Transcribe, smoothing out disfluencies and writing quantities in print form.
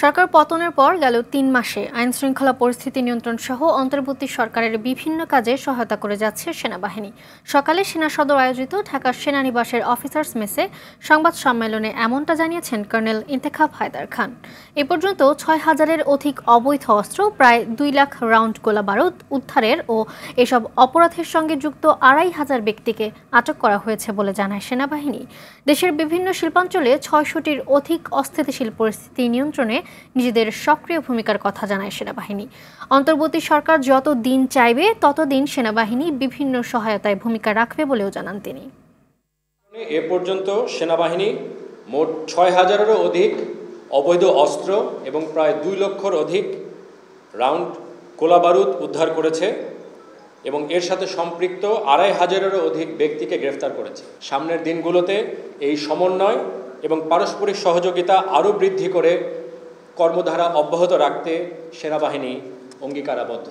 সরকার পতনের পর গেল ৩ মাসে আইনশৃঙ্খলা পরিস্থিতি নিয়ন্ত্রণ সহ অন্তর্বর্তী সরকারের বিভিন্ন কাজে সহায়তা করে যাচ্ছে সেনাবাহিনী। সকালে সেনা সদর আয়োজিত ঢাকার সেনানিবাসের অফিসার্স মেসে সংবাদ সম্মেলনে এমনটা জানিয়েছেন কর্নেল ইন্তেখাব হায়দার খান। এ পর্যন্ত ৬,০০০-এর অধিক অবৈধ অস্ত্র, প্রায় ২ লাখ রাউন্ড গোলাবারুদ উদ্ধারের ও এসব অপরাধের সঙ্গে যুক্ত ২৫০০ ব্যক্তিকে আটক করা হয়েছে বলে জানায় সেনাবাহিনী। দেশের বিভিন্ন শিল্পাঞ্চলে ৬০০টির অধিক অস্থিতিশীল পরিস্থিতি নিয়ন্ত্রণে নিজেদের সক্রিয় ভূমিকার কথা জানায় সেনাবাহিনী। অন্তর্বর্তী সরকার যত দিন চাইবে ততদিন সেনাবাহিনী বিভিন্ন সহায়তায় ভূমিকা রাখবে বলেও জানান তিনি। এ পর্যন্ত সেনাবাহিনী মোট ৬,০০০-এরও অধিক অবৈধ অস্ত্র এবং প্রায় ২ লক্ষর অধিক রাউন্ড গোলাবারুদ উদ্ধার করেছে এবং এর সাথে সম্পৃক্ত ২৫০০-এরও অধিক ব্যক্তিকে গ্রেফতার করেছে। সামনের দিনগুলোতে এই সমন্বয় এবং পারস্পরিক সহযোগিতা আরও বৃদ্ধি করে কর্মধারা অব্যাহত রাখতে সেনাবাহিনী অঙ্গীকারাবদ্ধ।